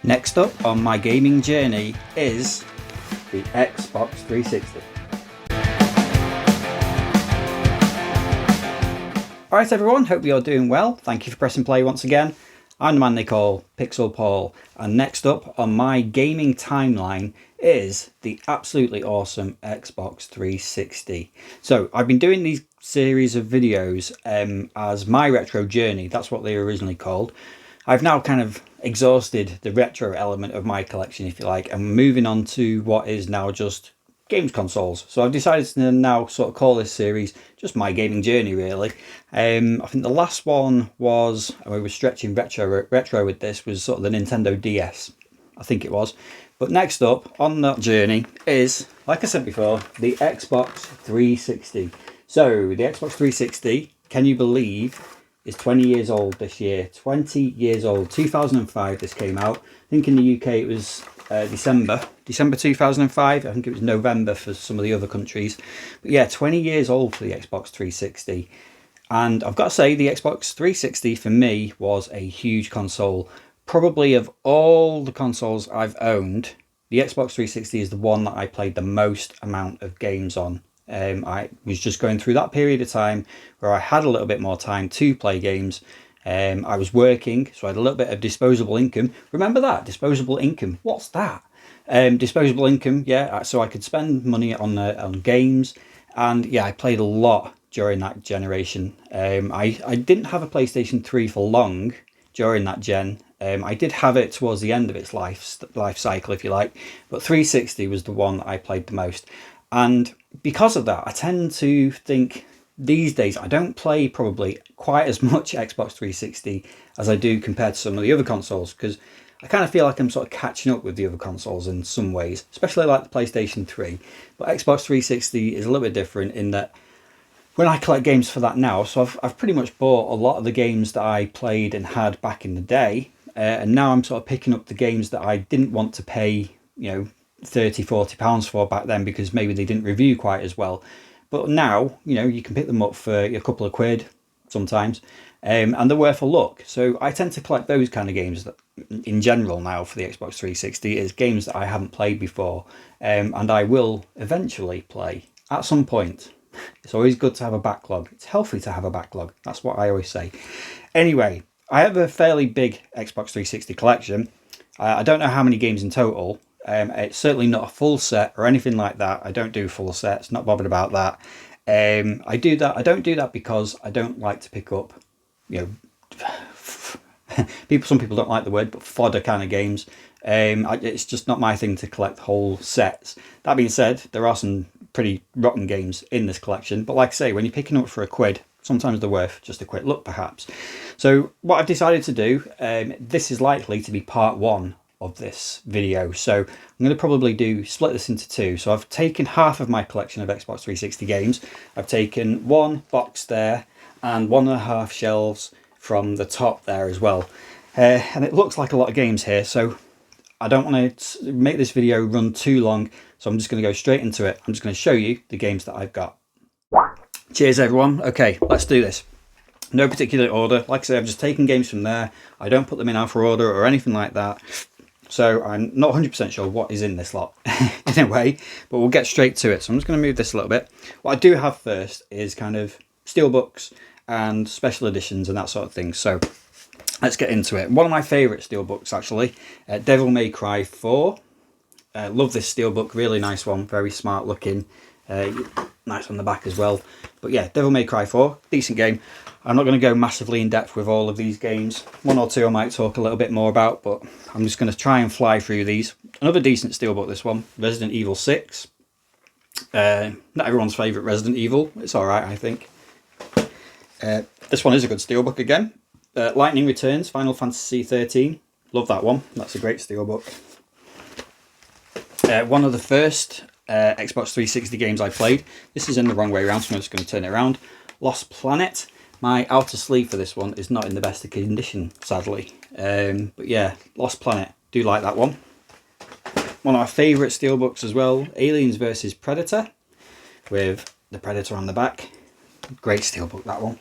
Next up on my gaming journey is the Xbox 360. Alright everyone, hope you're doing well. Thank you for pressing play once again. I'm the man they call Pixel Paul, and next up on my gaming timeline is the absolutely awesome Xbox 360. So I've been doing these series of videos as my retro journey. That's what they were originally called. I've now kind of exhausted the retro element of my collection, if you like, and moving on to what is now just games consoles. So I've decided to now sort of call this series just my gaming journey, really. I think the last one was, and we were stretching retro with this, was sort of the Nintendo DS, I think it was. But next up on that journey is, like I said before, the Xbox 360. So the Xbox 360, can you believe, is 20 years old this year. 20 years old. 2005 this came out. I think in the UK it was December 2005. I think it was November for some of the other countries. But yeah, 20 years old for the Xbox 360. And I've got to say, the Xbox 360 for me was a huge console. Probably of all the consoles I've owned, the Xbox 360 is the one that I played the most amount of games on. I was just going through that period of time where I had a little bit more time to play games. I was working, so I had a little bit of disposable income. Remember that? Disposable income. What's that? Disposable income, yeah, so I could spend money on games. And yeah, I played a lot during that generation. I didn't have a PlayStation 3 for long during that gen. I did have it towards the end of its life cycle, if you like. But 360 was the one that I played the most. And because of that, I tend to think these days I don't play probably quite as much Xbox 360 as I do compared to some of the other consoles, because I kind of feel like I'm sort of catching up with the other consoles in some ways, especially like the PlayStation 3. But Xbox 360 is a little bit different in that when I collect games for that now, so I've pretty much bought a lot of the games that I played and had back in the day, and now I'm sort of picking up the games that I didn't want to pay, £30-40 for back then, because maybe they didn't review quite as well. But now, you can pick them up for a couple of quid sometimes, and they're worth a look. So I tend to collect those kind of games that, in general now for the Xbox 360, is games that I haven't played before, and I will eventually play at some point. It's always good to have a backlog. It's healthy to have a backlog. That's what I always say. Anyway, I have a fairly big Xbox 360 collection. I don't know how many games in total. It's certainly not a full set or anything like that. I don't do full sets, not bothered about that. I don't do that because I don't like to pick up, some people don't like the word, but fodder kind of games. It's just not my thing to collect whole sets. That being said, there are some pretty rotten games in this collection, but like I say, when you're picking up for a quid, sometimes they're worth just a quick look perhaps. So what I've decided to do, this is likely to be part one of this video, so I'm going to probably split this into two. So I've taken half of my collection of Xbox 360 games. I've taken one box there and 1.5 shelves from the top there as well, and it looks like a lot of games here, so I don't want to make this video run too long, so I'm just going to go straight into it. I'm just going to show you the games that I've got. Cheers everyone. Okay, let's do this. No particular order. Like I say, I've just taken games from there. I don't put them in alpha order or anything like that. So I'm not 100% sure what is in this lot in a way, but we'll get straight to it. So I'm just going to move this a little bit. What I do have first is kind of steelbooks and special editions and that sort of thing. So let's get into it. One of my favourite steelbooks actually, Devil May Cry 4. Love this steelbook, really nice one, very smart looking. Nice on the back as well. But yeah, Devil May Cry 4, decent game. I'm not going to go massively in depth with all of these games. One or two I might talk a little bit more about, but I'm just going to try and fly through these. Another decent steelbook, this one, Resident Evil 6. Not everyone's favourite Resident Evil. It's alright, I think. This one is a good steelbook again. Lightning Returns, Final Fantasy 13. Love that one. That's a great steelbook. One of the first Xbox 360 games I played. This is in the wrong way around, so I'm just going to turn it around. Lost Planet. My outer sleeve for this one is not in the best of condition, sadly. But yeah, Lost Planet. Do like that one. One of my favourite steelbooks as well, Aliens vs Predator, with the Predator on the back. Great steelbook, that one.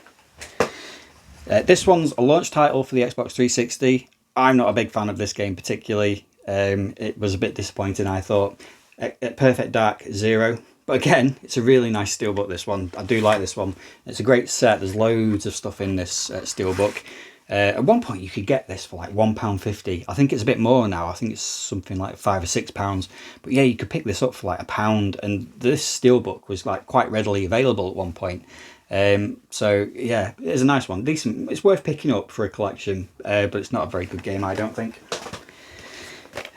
This one's a launch title for the Xbox 360. I'm not a big fan of this game particularly. It was a bit disappointing, I thought. At Perfect Dark 0. But again, it's a really nice steelbook, this one. I do like this one. It's a great set. There's loads of stuff in this steelbook. At one point, you could get this for like £1.50. I think it's a bit more now. I think it's something like £5 or £6. But yeah, you could pick this up for like £1. And this steelbook was like quite readily available at one point. So yeah, it's a nice one. Decent. It's worth picking up for a collection, but it's not a very good game, I don't think.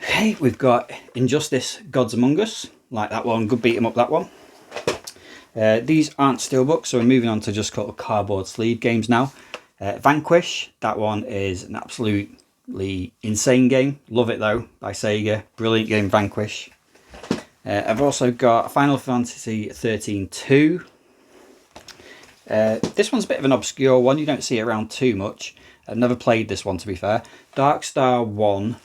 Okay, we've got Injustice Gods Among Us. Like that one, good beat 'em up, that one. These aren't steelbooks, so we're moving on to just called cardboard sleeve games now. Vanquish, that one is an absolutely insane game. Love it though, by Sega. Brilliant game, Vanquish. I've also got Final Fantasy 13-2. This one's a bit of an obscure one. You don't see it around too much. I've never played this one, to be fair. Darkstar 1.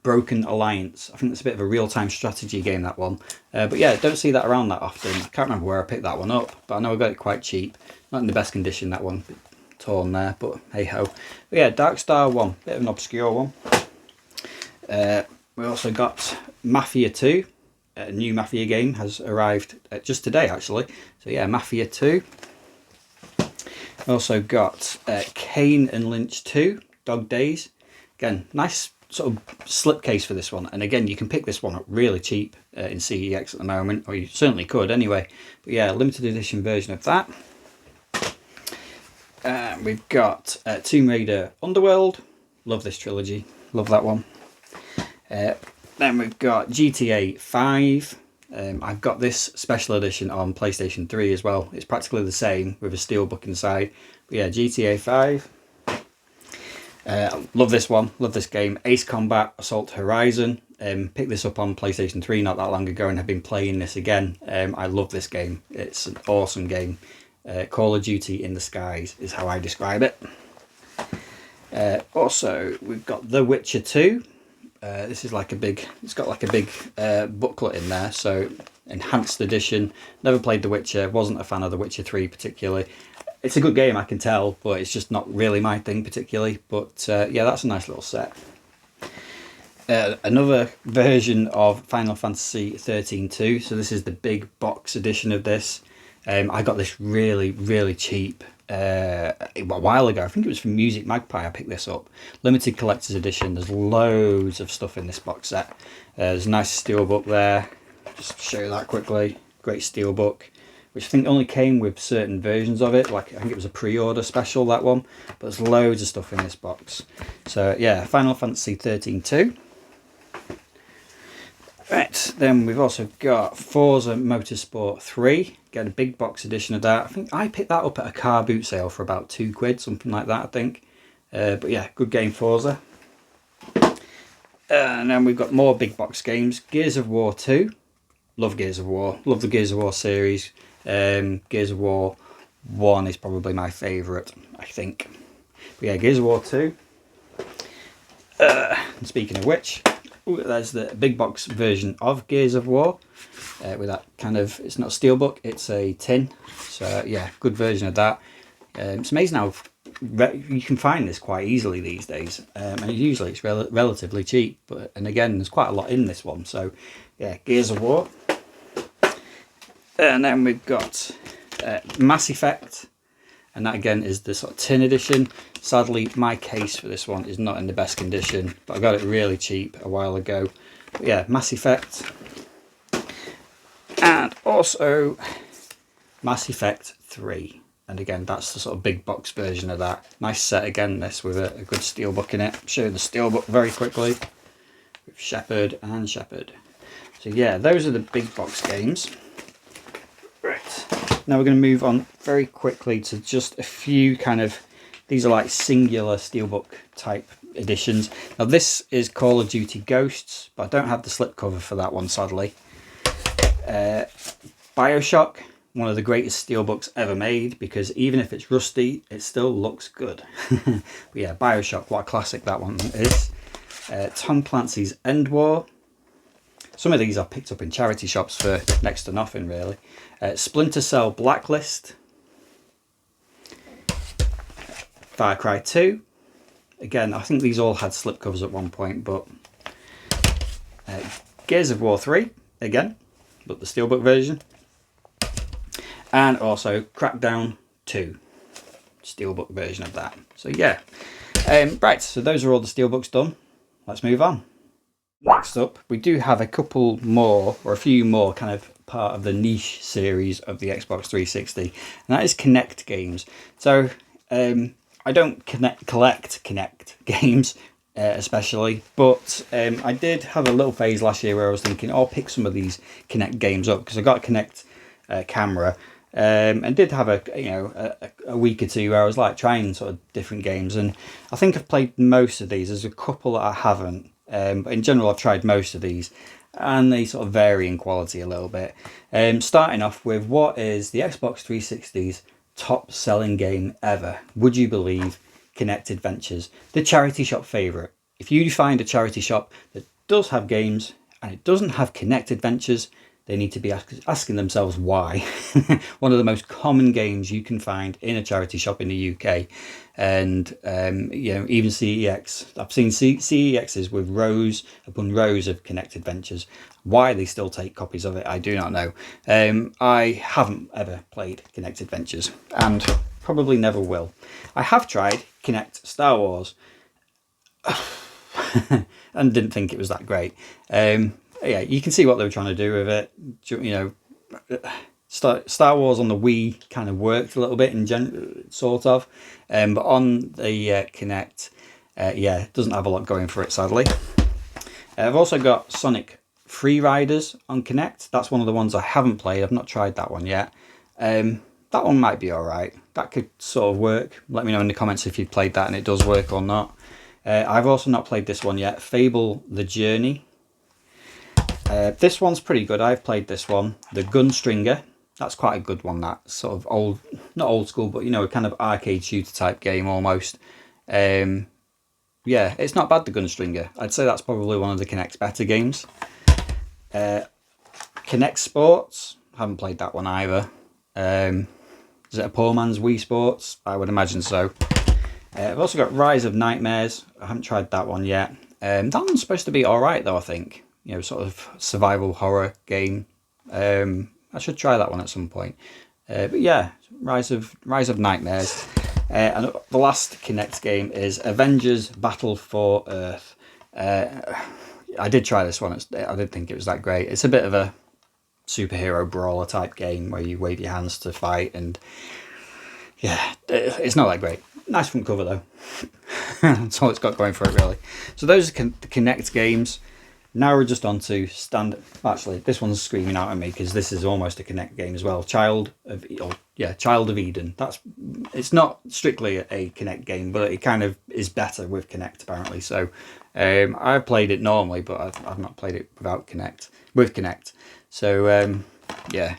Broken Alliance. I think it's a bit of a real-time strategy game, that one. But yeah, don't see that around that often. I can't remember where I picked that one up, but I know I got it quite cheap. Not in the best condition, that one. Torn there, but hey-ho. But yeah, Darkstar 1. Bit of an obscure one. We also got Mafia 2. A new Mafia game has arrived just today, actually. So yeah, Mafia 2. We also got Kane and Lynch 2. Dog Days. Again, nice sort of slipcase for this one, and again you can pick this one up really cheap in CEX at the moment, or you certainly could anyway. But yeah, limited edition version of that. We've got Tomb Raider Underworld. Love this trilogy, love that one. Then we've got GTA 5. I've got this special edition on PlayStation 3 as well. It's practically the same with a steelbook inside. But yeah, GTA 5. Love this one, love this game. Ace Combat Assault Horizon. Picked this up on PlayStation 3 not that long ago and have been playing this again. I love this game. It's an awesome game. Call of Duty in the skies is how I describe it. Also, we've got The Witcher 2. This is like a big, it's got like a big booklet in there, so enhanced edition. Never played The Witcher, wasn't a fan of The Witcher 3 particularly. It's a good game, I can tell, but it's just not really my thing particularly. But yeah, that's a nice little set. Another version of Final Fantasy 13-2. So this is the big box edition of this. I got this really, really cheap a while ago. I think it was from Music Magpie I picked this up. Limited collector's edition. There's loads of stuff in this box set. There's a nice steelbook there. Just show you that quickly. Great steelbook, which I think only came with certain versions of it. Like I think it was a pre-order special, that one. But there's loads of stuff in this box. So yeah, Final Fantasy 13-2. Right, then we've also got Forza Motorsport 3. Get a big box edition of that. I think I picked that up at a car boot sale for about £2, something like that, I think. But yeah, good game, Forza. And then we've got more big box games. Gears of War 2. Love Gears of War. Love the Gears of War series. Gears of War 1 is probably my favourite, I think. But yeah, Gears of War 2. And speaking of which, there's the big box version of Gears of War. With that kind of, it's not a steelbook, it's a tin. So yeah, good version of that. It's amazing how you can find this quite easily these days. And usually it's relatively cheap. And again, there's quite a lot in this one. So yeah, Gears of War. And then we've got Mass Effect, and that again is the sort of tin edition. Sadly, my case for this one is not in the best condition, but I got it really cheap a while ago. But yeah, Mass Effect, and also Mass Effect 3. And again, that's the sort of big box version of that. Nice set again, this with a good steelbook in it. I'll show you the steelbook very quickly with Shepherd and Shepherd. So yeah, those are the big box games. Right, now we're going to move on very quickly to just a few kind of, these are like singular steelbook type editions. Now this is Call of Duty Ghosts, but I don't have the slipcover for that one, sadly. Bioshock, one of the greatest steelbooks ever made, because even if it's rusty, it still looks good. But yeah, Bioshock, what a classic that one is. Tom Clancy's End War. Some of these I've picked up in charity shops for next to nothing, really. Splinter Cell Blacklist. Far Cry 2. again, I think these all had slipcovers at one point, but Gears of War 3, again, but the Steelbook version. And also Crackdown 2, Steelbook version of that. So yeah, right, so those are all the Steelbooks done. Let's move on. Next up, we do have a couple more, or a few more, kind of part of the niche series of the Xbox 360, and that is Kinect games. So I don't collect Kinect games, especially, but I did have a little phase last year where I was thinking, I'll pick some of these Kinect games up, because I got a Kinect camera, and did have a week or two where I was like trying sort of different games, and I think I've played most of these. There's a couple that I haven't, but in general I've tried most of these, and they sort of vary in quality a little bit. Starting off with what is the Xbox 360's top selling game ever. Would you believe? Kinect Adventures, the charity shop favourite. If you find a charity shop that does have games and it doesn't have Kinect Adventures, they need to be asking themselves why. One of the most common games you can find in a charity shop in the UK, and even CEX. I've seen CEXs with rows upon rows of Kinect Adventures. Why they still take copies of it, I do not know. I haven't ever played Kinect Adventures, and probably never will. I have tried Kinect Star Wars and didn't think it was that great. Yeah, you can see what they were trying to do with it. Star Wars on the Wii kind of worked a little bit sort of, but on the Kinect, it doesn't have a lot going for it, sadly. I've also got Sonic Free Riders on Kinect. That's one of the ones I haven't played. I've not tried that one yet. That one might be alright. That could sort of work. Let me know in the comments if you've played that and it does work or not. I've also not played this one yet. Fable The Journey. This one's pretty good. I've played this one. The Gunstringer. That's quite a good one. That sort of old, not old school, but kind of arcade shooter type game almost. Yeah, it's not bad, the Gunstringer. I'd say that's probably one of the Kinect's better games. Kinect Sports. Haven't played that one either. Is it a poor man's Wii Sports? I would imagine so. I've also got Rise of Nightmares. I haven't tried that one yet. That one's supposed to be alright though, I think. Sort of survival horror game. I should try that one at some point. But yeah, Rise of Nightmares. And the last Kinect game is Avengers Battle for Earth. I did try this one. I didn't think it was that great. It's a bit of a superhero brawler type game where you wave your hands to fight, and yeah, it's not that great. Nice front cover though. That's all it's got going for it, really. So those are the Kinect games. Now we're just on to standard. Actually, this one's screaming out at me because this is almost a Kinect game as well. Child of Eden. It's not strictly a Kinect game, but it kind of is better with Kinect apparently. So I've played it normally, but I've not played it without Kinect. With Kinect. So yeah.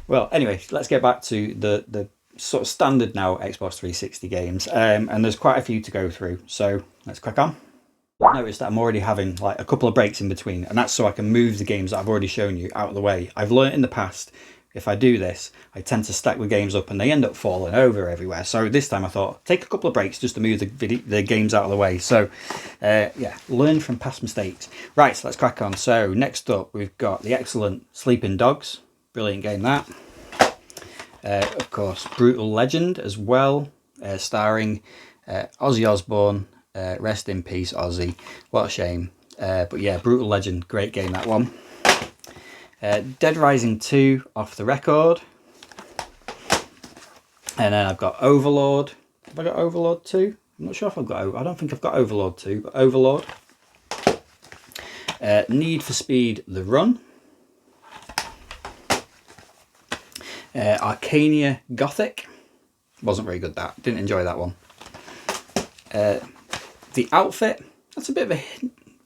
Well, anyway, let's get back to the sort of standard now Xbox 360 games, and there's quite a few to go through. So let's crack on. I've noticed that I'm already having like a couple of breaks in between, and that's so I can move the games that I've already shown you out of the way. I've learnt in the past, if I do this, I tend to stack the games up and they end up falling over everywhere. So this time I thought, take a couple of breaks just to move the games out of the way. So yeah, learn from past mistakes. Right, so let's crack on. So next up, we've got the excellent Sleeping Dogs. Brilliant game that. Of course, Brutal Legend as well, starring Ozzy Osbourne. Rest in peace, Ozzy. What a shame. But yeah, Brutal Legend, great game, that one. Dead Rising 2, Off the Record. And then I've got Overlord. Have I got Overlord 2? I'm not sure if I've got... I don't think I've got Overlord 2, but Overlord. Need for Speed The Run. Arcania Gothic. Wasn't very good, that. Didn't enjoy that one. The Outfit. That's a bit of a...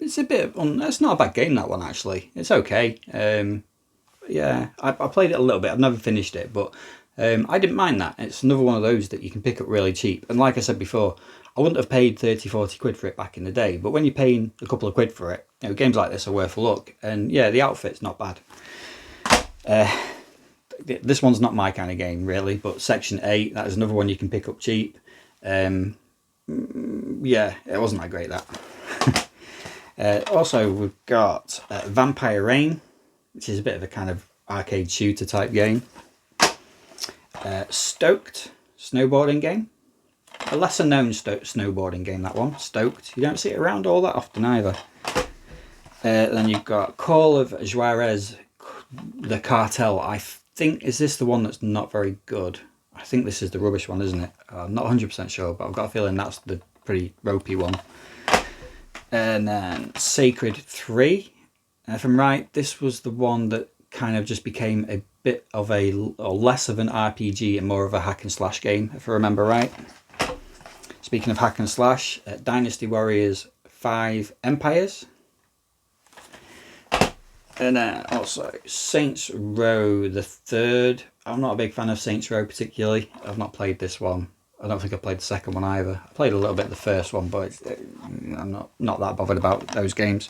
It's not a bad game, that one, actually. It's okay. Yeah, I played it a little bit. I've never finished it, but I didn't mind that. It's another one of those that you can pick up really cheap. And like I said before, I wouldn't have paid 30, 40 quid for it back in the day. But when you're paying a couple of quid for it, games like this are worth a look. And yeah, the Outfit's not bad. This one's not my kind of game, really. But Section 8, that is another one you can pick up cheap. Yeah, it wasn't that great, that. Also, we've got Vampire Rain, which is a bit of a kind of arcade shooter type game. Stoked, snowboarding game. A lesser known snowboarding game, that one. Stoked. You don't see it around all that often either. Then you've got Call of Juarez, the Cartel. I think, is this the one that's not very good? I think this is the rubbish one, isn't it? I'm not 100% sure, but I've got a feeling that's the pretty ropey one. And then Sacred 3. And if I'm right, this was the one that kind of just became a bit of or less of an RPG and more of a hack and slash game, if I remember right. Speaking of hack and slash, Dynasty Warriors 5 Empires. And then also Saints Row the Third. I'm not a big fan of Saints Row particularly. I've not played this one. I don't think I played the second one either. I played a little bit of the first one, but I'm not that bothered about those games.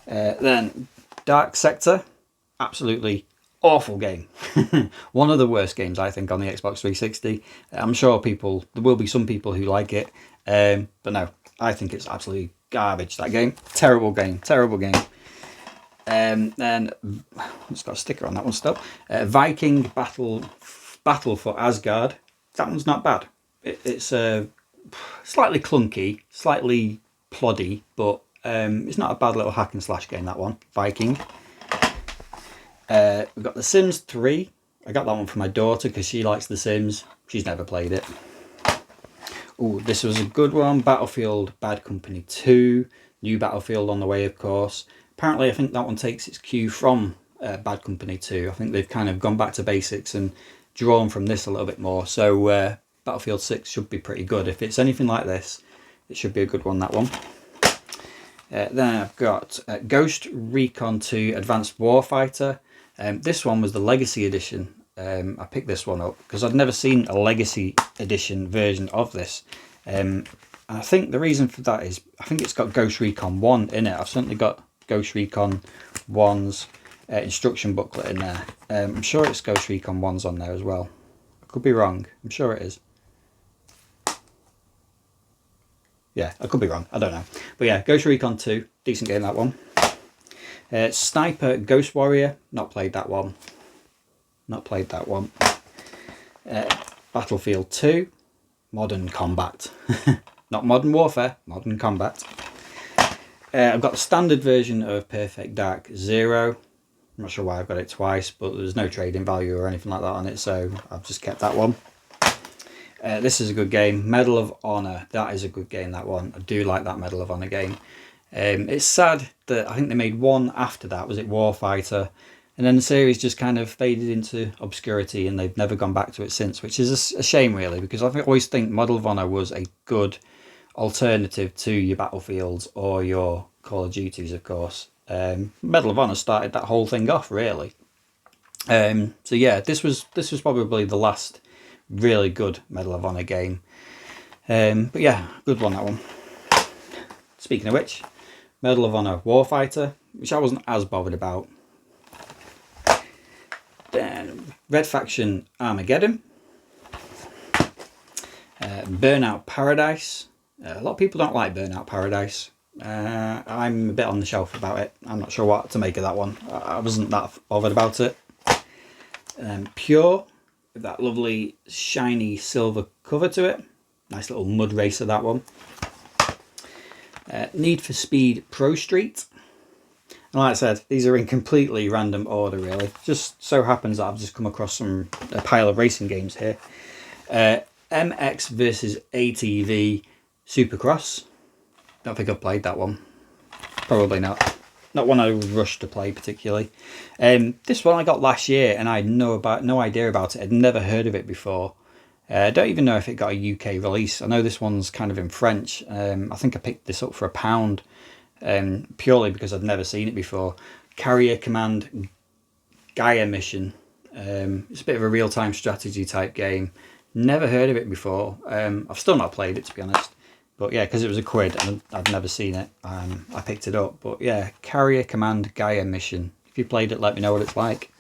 Then Dark Sector, absolutely awful game. One of the worst games, I think, on the Xbox 360. I'm sure there will be some people who like it, but no, I think it's absolutely garbage, that game. Terrible game, terrible game. Then it's got a sticker on that one still. Viking Battle for Asgard. That one's not bad. It's slightly clunky, slightly ploddy, but it's not a bad little hack and slash game, that one. Viking. We've got The Sims 3. I got that one for my daughter because she likes The Sims. She's never played it. Oh, this was a good one. Battlefield Bad Company 2. New Battlefield on the way, of course. Apparently, I think that one takes its cue from Bad Company 2. I think they've kind of gone back to basics and drawn from this a little bit more. So Battlefield 6 should be pretty good. If it's anything like this, it should be a good one, that one. Then I've got Ghost Recon 2 Advanced Warfighter. This one was the Legacy Edition. I picked this one up because I'd never seen a Legacy Edition version of this. And I think the reason for that is I think it's got Ghost Recon 1 in it. I've certainly got Ghost Recon 1's instruction booklet in there. I'm sure it's Ghost Recon 1's on there as well. I could be wrong. I'm sure it is. Yeah, I could be wrong. I don't know. But yeah, Ghost Recon 2. Decent game, that one. Sniper Ghost Warrior. Not played that one. Not played that one. Battlefield 2. Modern Combat. Not Modern Warfare. Modern Combat. I've got the standard version of Perfect Dark Zero. I'm not sure why I've got it twice, but there's no trading value or anything like that on it, so I've just kept that one. This is a good game. Medal of Honor. That is a good game, that one. I do like that Medal of Honor game. It's sad that I think they made one after that. Was it Warfighter? And then the series just kind of faded into obscurity and they've never gone back to it since, which is a shame, really, because I always think Medal of Honor was a good alternative to your Battlefields or your Call of Duties, of course. Medal of Honor started that whole thing off, really. So yeah, this was probably the last really good Medal of Honor game. But yeah, good one, that one. Speaking of which, Medal of Honor Warfighter, which I wasn't as bothered about. Then Red Faction Armageddon. Burnout Paradise. A lot of people don't like Burnout Paradise. I'm a bit on the shelf about it. I'm not sure what to make of that one. I wasn't that bothered about it. Pure, with that lovely shiny silver cover to it. Nice little mud racer, that one. Need for Speed Pro Street. And like I said, these are in completely random order, really. Just so happens that I've just come across a pile of racing games here. MX versus ATV Supercross. Don't think I've played that one. Probably not. Not one I would rush to play particularly. This one I got last year and I had no idea about it. I'd never heard of it before. I don't even know if it got a UK release. I know this one's kind of in French. I think I picked this up for £1, purely because I'd never seen it before. Carrier Command Gaia Mission. It's a bit of a real-time strategy type game. Never heard of it before. I've still not played it, to be honest. But yeah, because it was £1 and I'd never seen it, I picked it up. But yeah, Carrier Command Gaia Mission. If you played it, let me know what it's like.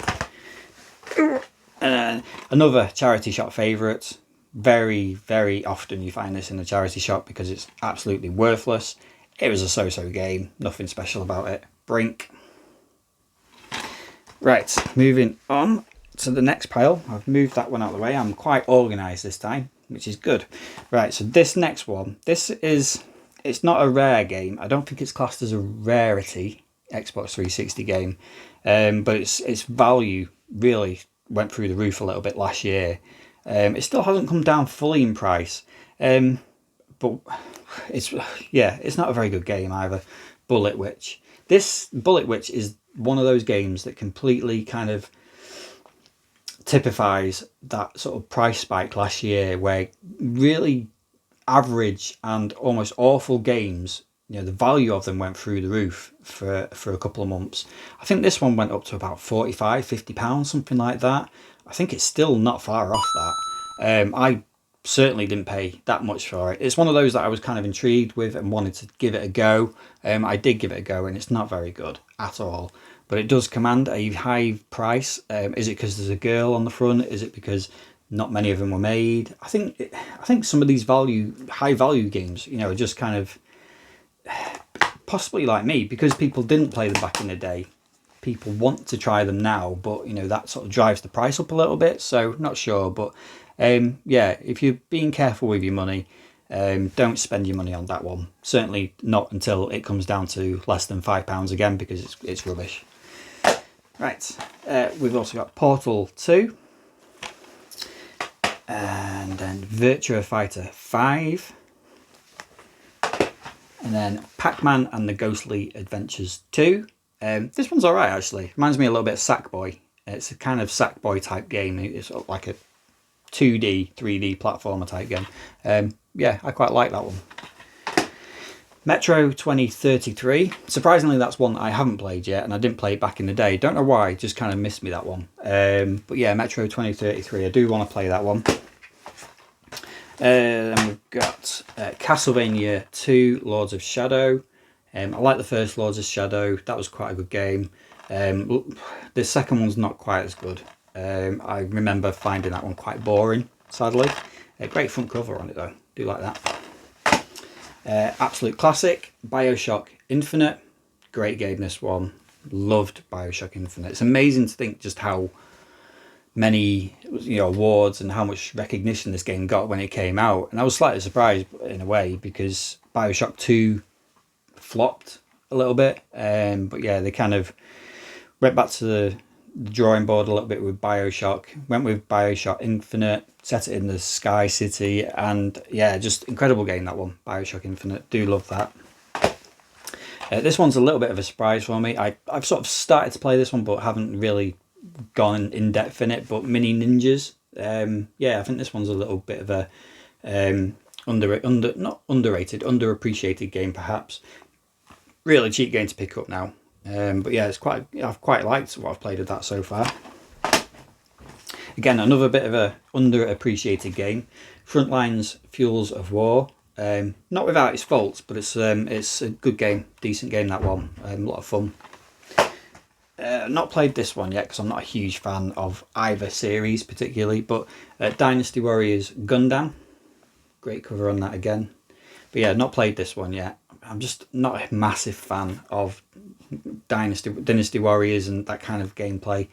Another charity shop favourite. Very, very often you find this in a charity shop because it's absolutely worthless. It was a so-so game, nothing special about it. Brink. Right, moving on to the next pile. I've moved that one out of the way. I'm quite organised this time, which is good. Right, so this next one, it's not a rare game. I don't think it's classed as a rarity Xbox 360 game, but its value really went through the roof a little bit last year. It still hasn't come down fully in price, but it's not a very good game either. Bullet Witch. This Bullet Witch is one of those games that completely kind of typifies that sort of price spike last year, where really average and almost awful games, the value of them went through the roof for a couple of months. I think this one went up to about 45, 50 pounds, something like that. I think it's still not far off that. I certainly didn't pay that much for it. It's one of those that I was kind of intrigued with and wanted to give it a go. I did give it a go, and it's not very good at all, but it does command a high price. Is it because there's a girl on the front? Is it because not many of them were made? I think some of these high value games, are just kind of possibly like me, because people didn't play them back in the day. People want to try them now, but that sort of drives the price up a little bit. So not sure, but if you're being careful with your money, don't spend your money on that one. Certainly not until it comes down to less than £5 again, because it's rubbish. Right, we've also got Portal 2, and then Virtua Fighter 5, and then Pac-Man and the Ghostly Adventures 2. This one's alright actually. Reminds me a little bit of Sackboy. It's a kind of Sackboy type game. It's sort of like a 2D, 3D platformer type game. I quite like that one. Metro 2033. Surprisingly, that's one that I haven't played yet, and I didn't play it back in the day. Don't know why, it just kind of missed me, that one. But yeah, Metro 2033. I do want to play that one. Then we've got Castlevania 2 Lords of Shadow. I like the first Lords of Shadow. That was quite a good game. The second one's not quite as good. I remember finding that one quite boring, sadly. A great front cover on it though. Do like that. Absolute classic, BioShock Infinite. Great game, this one. Loved BioShock Infinite. It's amazing to think just how many awards and how much recognition this game got when it came out. And I was slightly surprised in a way, because BioShock 2 flopped a little bit. But yeah, they kind of went back to the drawing board a little bit with BioShock. Went with BioShock Infinite, set it in the Sky City, and yeah, just incredible game, that one, BioShock Infinite. Do love that. This one's a little bit of a surprise for me. I've sort of started to play this one, but haven't really gone in depth in it. But Mini Ninjas, I think this one's a little bit of a not underrated, underappreciated game perhaps. Really cheap game to pick up now. But yeah, I've quite liked what I've played of that so far. Again, another bit of a underappreciated game, Frontlines Fuels of War. Not without its faults, but it's a good game, decent game, that one. A lot of fun. Not played this one yet because I'm not a huge fan of either series particularly, but Dynasty Warriors Gundam. Great cover on that again. But yeah, not played this one yet. I'm just not a massive fan of Dynasty Warriors and that kind of gameplay.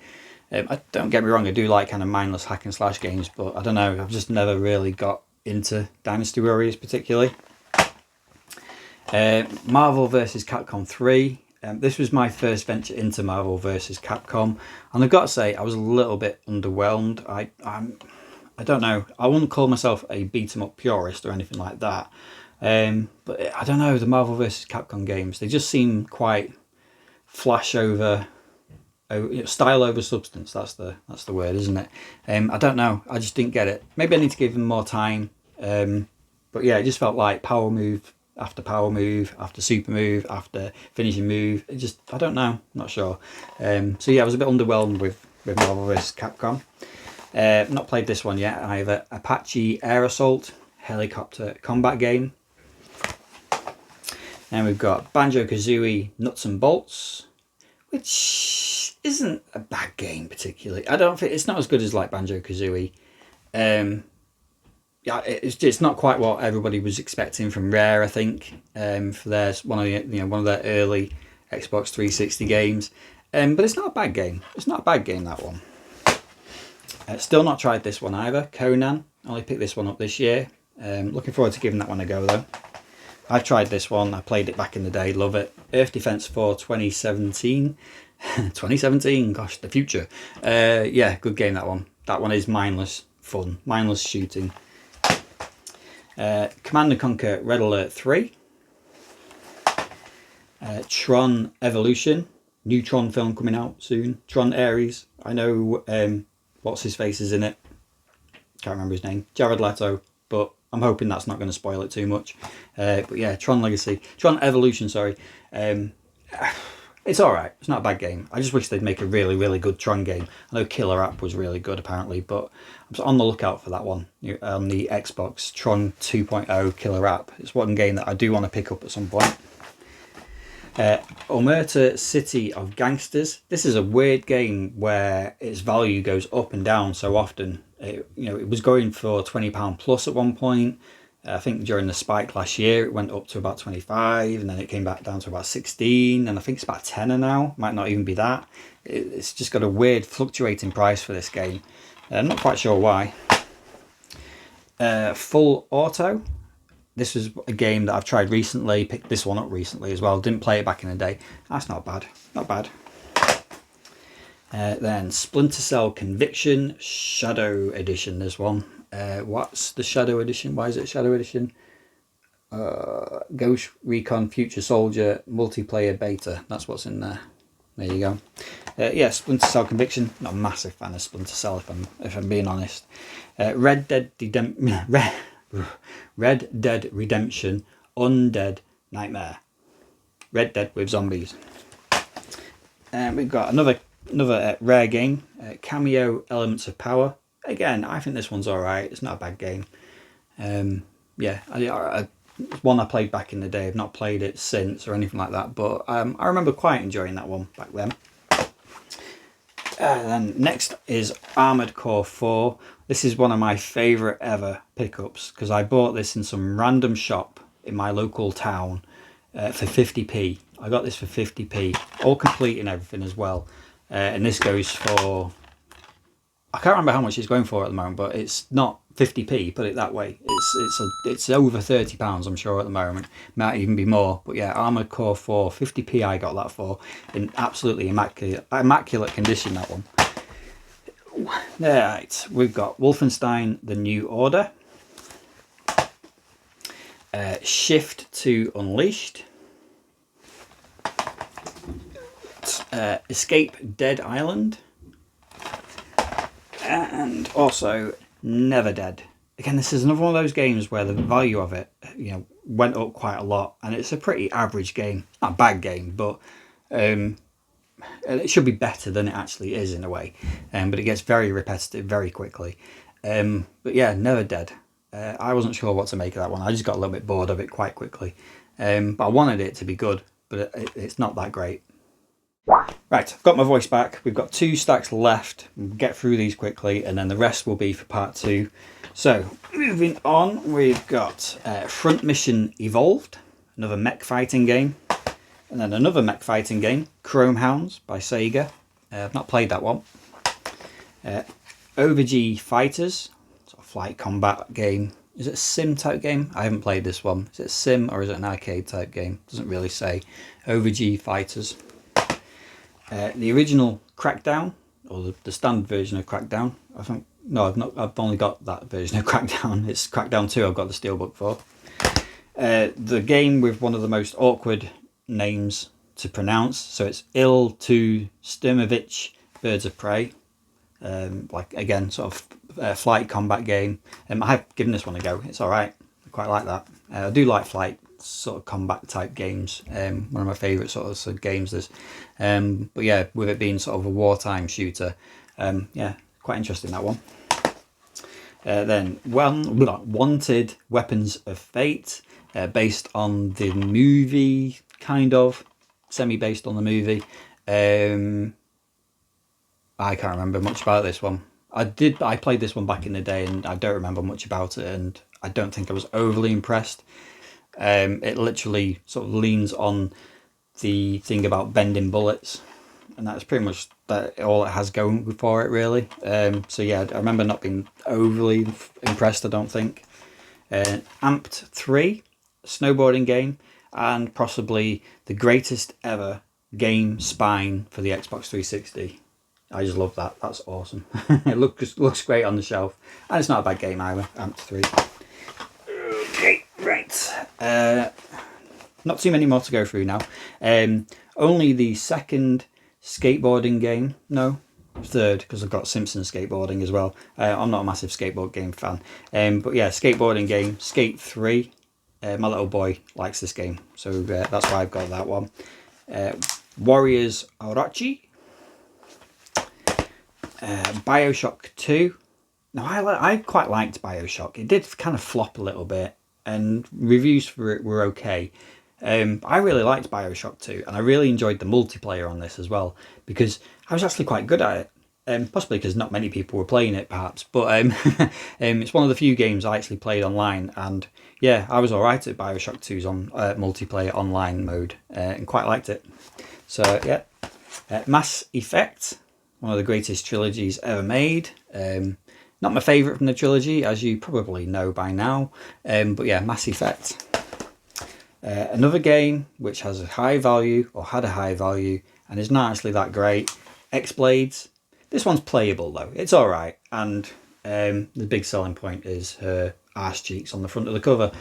Don't get me wrong, I do like kind of mindless hack and slash games, but I don't know, I've just never really got into Dynasty Warriors particularly. Marvel vs. Capcom 3. This was my first venture into Marvel vs. Capcom, and I've got to say I was a little bit underwhelmed. I don't know, I wouldn't call myself a beat 'em up purist or anything like that. But I don't know, the Marvel vs. Capcom games, they just seem quite flash over, style over substance. That's the word, isn't it? I don't know, I just didn't get it. Maybe I need to give them more time. But yeah, it just felt like power move after super move after finishing move. I don't know, not sure. So yeah, I was a bit underwhelmed with Marvel vs. Capcom. Not played this one yet either. Apache Air Assault helicopter combat game. And we've got Banjo-Kazooie Nuts and Bolts, which isn't a bad game particularly. I don't think it's not as good as like Banjo-Kazooie. yeah, it's not quite what everybody was expecting from Rare, I think, for their one of their early Xbox 360 games. But it's not a bad game. It's not a bad game, that one. Still not tried this one either. Conan. I only picked this one up this year. Looking forward to giving that one a go though. I've tried this one. I played it back in the day. Love it. Earth Defense 4 2017. 2017. Gosh, the future. Yeah, good game, that one. That one is mindless fun. Mindless shooting. Command & Conquer Red Alert 3. Tron Evolution. New Tron film coming out soon. Tron Ares. I know what's his face is in it. Can't remember his name. Jared Leto. But I'm hoping that's not going to spoil it too much. But yeah, Tron Legacy. Tron Evolution, sorry. It's alright. It's not a bad game. I just wish they'd make a really, really good Tron game. I know Killer App was really good apparently, but I'm on the lookout for that one on the Xbox. Tron 2.0 Killer App. It's one game that I do want to pick up at some point. Omerta City of Gangsters. This is a weird game where its value goes up and down so often. It was going for £20 plus at one point. I think during the spike last year it went up to about 25, and then it came back down to about 16, and I think it's about 10 now. Might not even be that. It's just got a weird fluctuating price for this game. I'm not quite sure why. Full Auto. This was a game that I've tried recently, picked this one up recently as well. Didn't play it back in the day. That's not bad. Not bad. Then Splinter Cell Conviction Shadow Edition. This one. What's the Shadow Edition? Why is it Shadow Edition? Ghost Recon Future Soldier Multiplayer Beta. That's what's in there. There you go. Yeah, Splinter Cell Conviction. Not a massive fan of Splinter Cell if I'm being honest. Red Dead Redemption Undead Nightmare. Red Dead with zombies. We've got another rare game, Cameo Elements of Power. Again, I think this one's alright. It's not a bad game. Yeah, it's one I played back in the day. I've not played it since or anything like that, but I remember quite enjoying that one back then. Then next is Armored Core 4. This is one of my favourite ever pickups because I bought this in some random shop in my local town for 50p. I got this for 50p, all complete and everything as well. And this goes for, I can't remember how much it's going for at the moment, but it's not 50p, put it that way. It's over £30, I'm sure, at the moment. Might even be more. But yeah, Armored Core 4, 50p I got that for, in absolutely immaculate condition, that one. Right, we've got Wolfenstein The New Order. Shift 2 Unleashed. Escape Dead Island. And also Never Dead. Again, this is another one of those games where the value of it, went up quite a lot, and it's a pretty average game. Not a bad game, but it should be better than it actually is in a way. But it gets very repetitive very quickly. But yeah, Never Dead. I wasn't sure what to make of that one. I just got a little bit bored of it quite quickly. But I wanted it to be good, but it's not that great. Right, I've got my voice back. We've got 2 stacks left. We'll get through these quickly, and then the rest will be for part 2. So, moving on, we've got Front Mission Evolved, another mech fighting game. And then another mech fighting game, Chrome Hounds by Sega. I've not played that one. Overg Fighters, sort of flight combat game. Is it a sim type game? I haven't played this one. Is it a sim or is it an arcade type game? Doesn't really say. Overg Fighters. The original Crackdown, or the standard version of Crackdown. I think no, I've only got that version of Crackdown. It's Crackdown 2. I've got the Steelbook for. The game with one of the most awkward names to pronounce. So it's Il to Sturmovich Birds of Prey. Like again, sort of flight combat game. I have given this one a go. It's all right. I quite like that. I do like flight sort of combat type games. One of my favourite sort of games is. But yeah, with it being sort of a wartime shooter, yeah, quite interesting, that one. Then Wanted Weapons of Fate, based on the movie, kind of semi-based on the movie. I can't remember much about this one. I played this one back in the day, and I don't remember much about it, and I don't think I was overly impressed. It literally sort of leans on the thing about bending bullets, and that's pretty much all it has going for it, really. So yeah, I remember not being overly impressed, I don't think. Amped 3, snowboarding game, and possibly the greatest ever game spine for the Xbox 360. I just love that. That's awesome. It looks great on the shelf, and it's not a bad game either. Amped 3. Okay, right. Not too many more to go through now. Only the second skateboarding game. No, third, because I've got Simpsons skateboarding as well. I'm not a massive skateboard game fan. But yeah, skateboarding game, Skate 3. My little boy likes this game, so that's why I've got that one. Warriors Orochi. Bioshock 2. Now, I quite liked Bioshock. It did kind of flop a little bit, and reviews for it were okay. I really liked Bioshock 2, and I really enjoyed the multiplayer on this as well, because I was actually quite good at it. Possibly because not many people were playing it, perhaps, but it's one of the few games I actually played online, and yeah, I was alright at Bioshock 2's on multiplayer online mode, and quite liked it. So yeah, Mass Effect, one of the greatest trilogies ever made. Not my favourite from the trilogy, as you probably know by now, but yeah, Mass Effect. Another game which has a high value, or had a high value, and is not actually that great, X-Blades. This one's playable though, it's alright, and the big selling point is her arse cheeks on the front of the cover.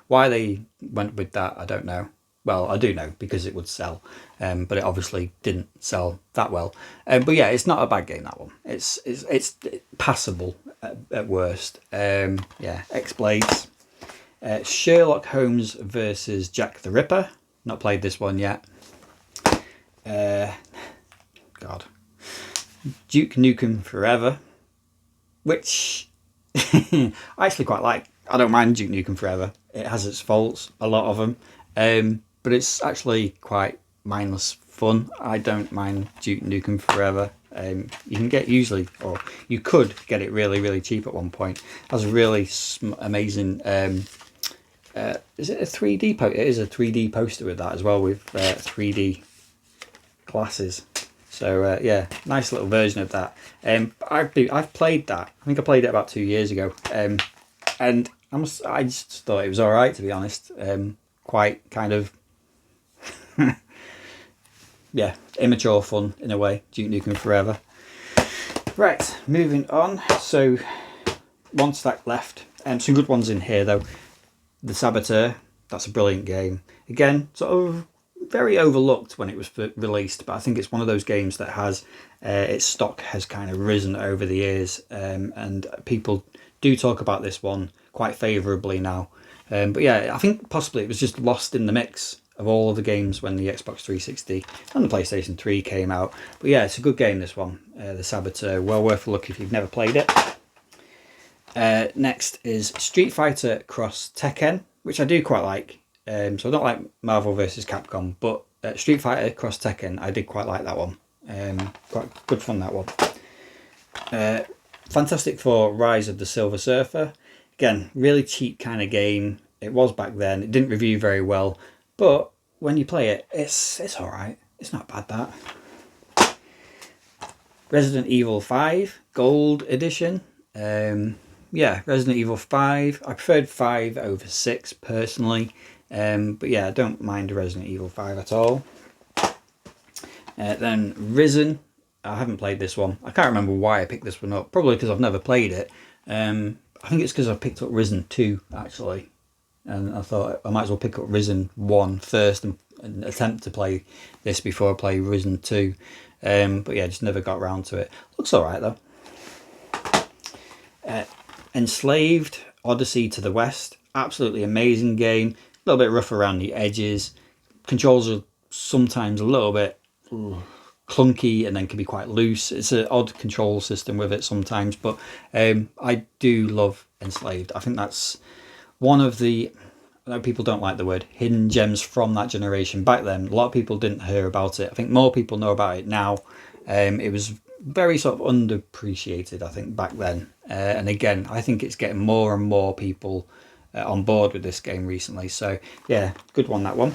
Why they went with that, I don't know. Well, I do know, because it would sell, but it obviously didn't sell that well. But yeah, it's not a bad game, that one. It's passable at worst. Yeah, X-Blades. Sherlock Holmes versus Jack the Ripper. Not played this one yet. God. Duke Nukem Forever, which I actually quite like. I don't mind Duke Nukem Forever. It has its faults, a lot of them, but it's actually quite mindless fun. I don't mind Duke Nukem Forever. You can get or you could get it really, really cheap at one point. It has a really amazing. Is it a 3D poster? It is a 3D poster with that as well, with 3D glasses. So yeah, nice little version of that. I've played that. I think I played it about 2 years ago, and I just thought it was all right, to be honest. Quite kind of yeah, immature fun in a way. Duke Nukem Forever. Right, moving on. So one stack left. Some good ones in here though. The Saboteur. That's a brilliant game. Again, sort of very overlooked when it was released, but I think it's one of those games that has its stock has kind of risen over the years, and people do talk about this one quite favourably now. But yeah, I think possibly it was just lost in the mix of all of the games when the Xbox 360 and the PlayStation 3 came out. But yeah, it's a good game, this one, The Saboteur. Well worth a look if you've never played it. Next is Street Fighter Cross Tekken, which I do quite like. So I don't like Marvel vs. Capcom, but Street Fighter Cross Tekken, I did quite like that one. Quite good fun, that one. Fantastic Four Rise of the Silver Surfer. Again, really cheap kind of game. It was back then. It didn't review very well, but when you play it, it's all right. It's not bad, that. Resident Evil 5 Gold Edition. Yeah, Resident Evil 5. I preferred 5 over 6 personally. But yeah, I don't mind Resident Evil 5 at all. Then Risen. I haven't played this one. I can't remember why I picked this one up. Probably because I've never played it. I think it's because I picked up Risen 2 actually. And I thought I might as well pick up Risen 1 first and attempt to play this before I play Risen 2. But yeah, just never got around to it. Looks alright though. Enslaved Odyssey to the West. Absolutely amazing game. A little bit rough around the edges. Controls are sometimes a little bit clunky and then can be quite loose. It's an odd control system with it sometimes, but I do love Enslaved. I think that's one of the, I know people don't like the word, hidden gems from that generation. Back then, a lot of people didn't hear about it. I think more people know about it now. It was very sort of underappreciated, I think, back then. And again, I think it's getting more and more people on board with this game recently. So yeah, good one, that one.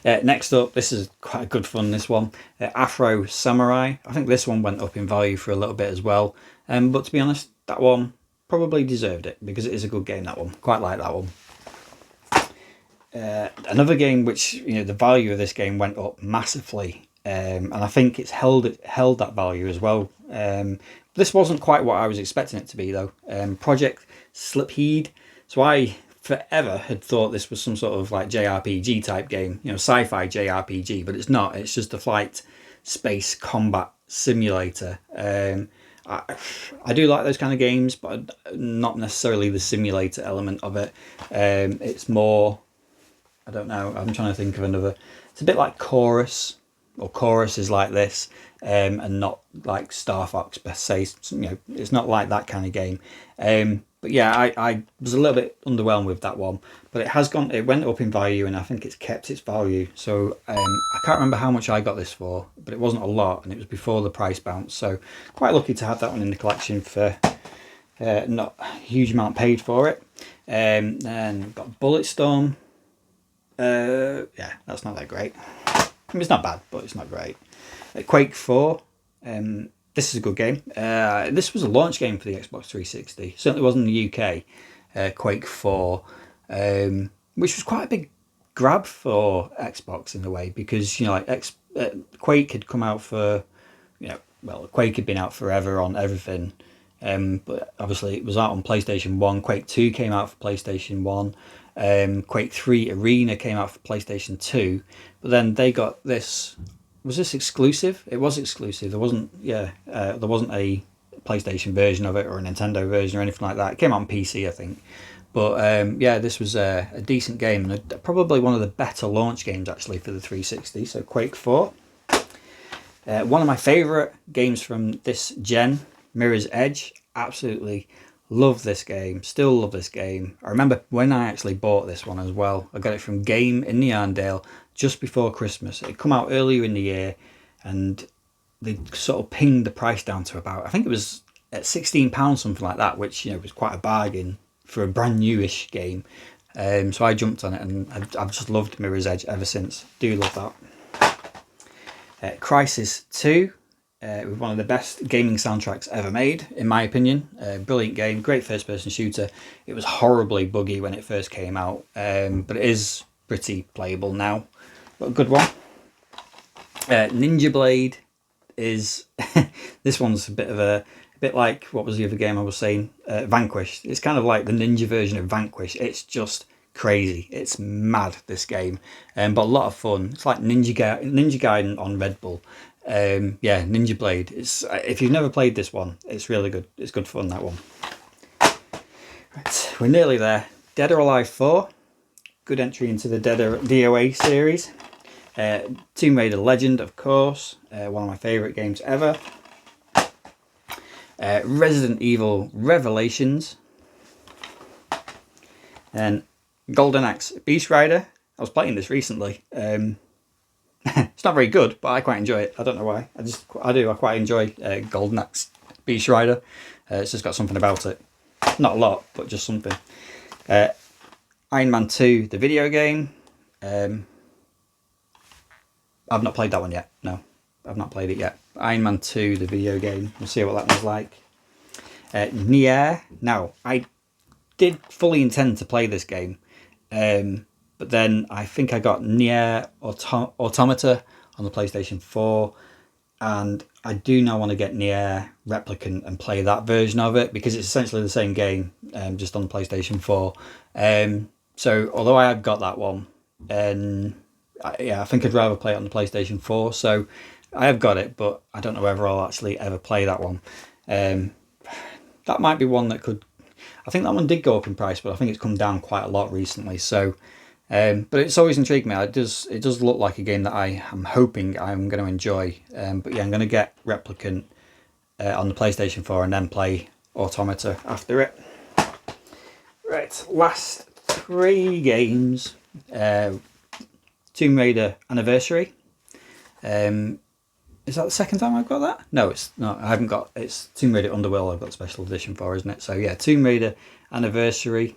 Next up, this is quite a good fun, this one. Afro Samurai. I think this one went up in value for a little bit as well. But to be honest, that one probably deserved it because it is a good game, that one. Quite like that one. Another game which, you know, the value of this game went up massively. And I think it's held that value as well. This wasn't quite what I was expecting it to be, though. Project Slipheed. So I forever had thought this was some sort of like JRPG type game, you know, sci-fi JRPG, but it's not. It's just a flight space combat simulator. I do like those kind of games, but not necessarily the simulator element of it. It's more, I don't know, I'm trying to think of another. It's a bit like Chorus, or Chorus is like this, and not like Star Fox per se. You know, it's not like that kind of game. But yeah, I was a little bit underwhelmed with that one, but it went up in value, and I think it's kept its value. So I can't remember how much I got this for, but it wasn't a lot, and it was before the price bounce. So quite lucky to have that one in the collection for not a huge amount paid for it. And we've got Bulletstorm. Yeah, that's not that great. I mean, it's not bad, but it's not great. Quake 4. This is a good game. This was a launch game for the Xbox 360. Certainly wasn't in the UK. Quake 4, which was quite a big grab for Xbox in a way, because, you know, like Quake had come out for, you know, well, Quake had been out forever on everything. But obviously it was out on PlayStation 1. Quake 2 came out for PlayStation 1. Quake 3 Arena came out for PlayStation 2. But then they got this. Was this exclusive? It was exclusive. There wasn't, there wasn't a PlayStation version of it or a Nintendo version or anything like that. It came out on PC, I think. But yeah, this was a decent game, and probably one of the better launch games actually for the 360. So Quake 4. One of my favourite games from this gen, Mirror's Edge. Absolutely love this game. Still love this game. I remember when I actually bought this one as well. I got it from Game in the Arndale just before Christmas. It come out earlier in the year, and they sort of pinged the price down to about, I think it was at £16, something like that, which, you know, was quite a bargain for a brand newish game. So I jumped on it, and I've just loved Mirror's Edge ever since. Do love that. Crisis 2. With one of the best gaming soundtracks ever made, in my opinion. Brilliant game, great first-person shooter. It was horribly buggy when it first came out, but it is pretty playable now. But a good one. Ninja Blade is this one's a bit like, what was the other game I was saying? Vanquish. It's kind of like the ninja version of Vanquish. It's just crazy. It's mad, this game, but a lot of fun. It's like Ninja Gaiden on Red Bull. Yeah, Ninja Blade. It's, if you've never played this one, it's really good. It's good fun, that one. Right, we're nearly there. Dead or Alive 4. Good entry into the DOA series. Tomb Raider Legend, of course. One of my favourite games ever. Resident Evil Revelations. And Golden Axe Beast Rider. I was playing this recently. It's not very good, but I quite enjoy it. I don't know why. I quite enjoy Golden Axe Beast Rider. It's just got something about it. Not a lot, but just something. Iron Man 2, the video game. I've not played that one yet. No, I've not played it yet. Iron Man 2, the video game. We'll see what that one's like. Nier. Now, I did fully intend to play this game. But then I think I got Nier Automata on the PlayStation 4, and I do now want to get Nier Replicant and play that version of it, because it's essentially the same game, just on the PlayStation 4. So although I have got that one, and I think I'd rather play it on the PlayStation 4. So I have got it, but I don't know whether I'll actually ever play that one. That might be one that could. I think that one did go up in price, but I think it's come down quite a lot recently. So. But it's always intrigued me. It does look like a game that I am hoping I'm going to enjoy. But yeah, I'm going to get Replicant on the PlayStation 4 and then play Automata after it. Right, last 3 games. Tomb Raider Anniversary. Is that the second time I've got that? No, it's not. I haven't got. It's Tomb Raider Underworld. I've got special edition for, isn't it? So yeah, Tomb Raider Anniversary.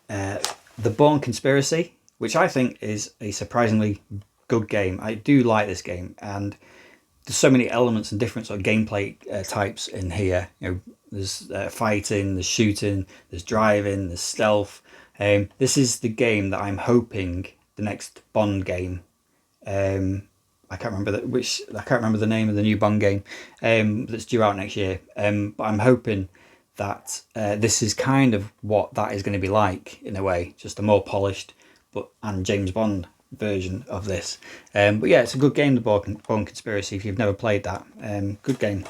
The Bourne Conspiracy, which I think is a surprisingly good game. I do like this game, and there's so many elements and different sort of gameplay types in here. You know, there's fighting, there's shooting, there's driving, there's stealth. This is the game that I'm hoping the next Bond game. I can't remember I can't remember the name of the new Bond game that's due out next year. But I'm hoping that this is kind of what that is going to be like in a way, just a more polished and James Bond version of this. But yeah, it's a good game, the Bourne Conspiracy. If you've never played that, good game.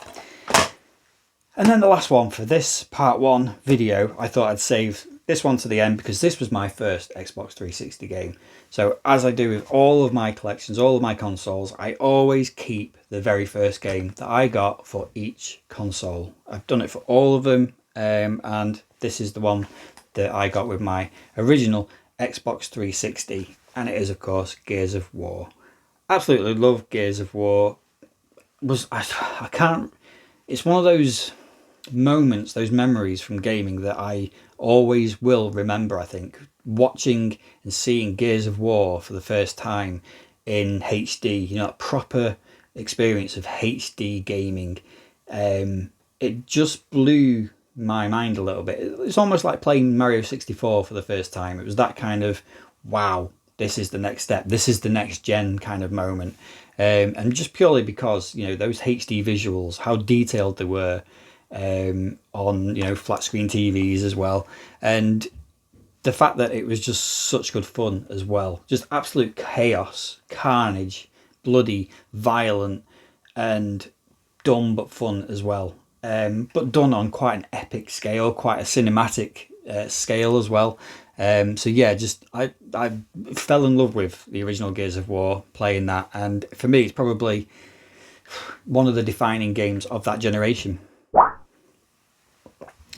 And then the last one for this part 1 video, I thought I'd save this one to the end because this was my first Xbox 360 game. So as I do with all of my collections, all of my consoles, I always keep the very first game that I got for each console. I've done it for all of them, and this is the one that I got with my original Xbox 360, and it is of course Gears of War. Absolutely love Gears of War. I can't. It's one of those moments, those memories from gaming that I always will remember. I think watching and seeing Gears of War for the first time in HD, you know, a proper experience of HD gaming, it just blew my mind a little bit. It's almost like playing Mario 64 for the first time. It was that kind of, wow, this is the next step, this is the next gen kind of moment. And just purely because, you know, those HD visuals, how detailed they were, on, you know, flat screen TVs as well, and the fact that it was just such good fun as well, just absolute chaos, carnage, bloody, violent, and dumb but fun as well, but done on quite an epic scale, quite a cinematic scale as well. So yeah, just I fell in love with the original Gears of War playing that, and for me it's probably one of the defining games of that generation.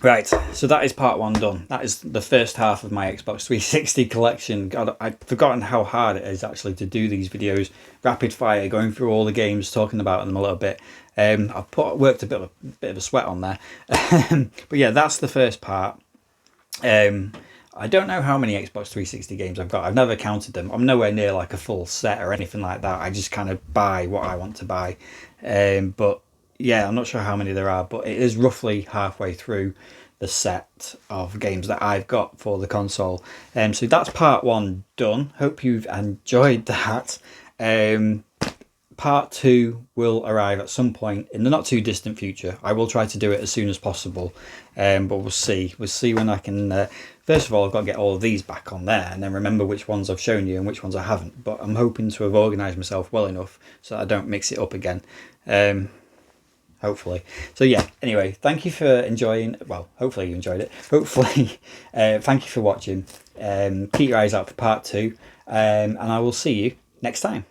Right, so that is part 1 done. That is the first half of my Xbox 360 collection. God, I'd forgotten how hard it is actually to do these videos, rapid fire, going through all the games, talking about them a little bit. I've worked a bit of a sweat on there. But yeah, that's the first part. I don't know how many Xbox 360 games I've got. I've never counted them. I'm nowhere near like a full set or anything like that. I just kind of buy what I want to buy. But yeah, I'm not sure how many there are, but it is roughly halfway through the set of games that I've got for the console. So that's part 1 done. Hope you've enjoyed that. Part 2 will arrive at some point in the not too distant future. I will try to do it as soon as possible, but we'll see. We'll see when I can. First of all, I've got to get all of these back on there and then remember which ones I've shown you and which ones I haven't. But I'm hoping to have organised myself well enough so that I don't mix it up again. Hopefully. So yeah, anyway, thank you for enjoying. Well, hopefully you enjoyed it. Hopefully, thank you for watching. Keep your eyes out for part 2, and I will see you next time.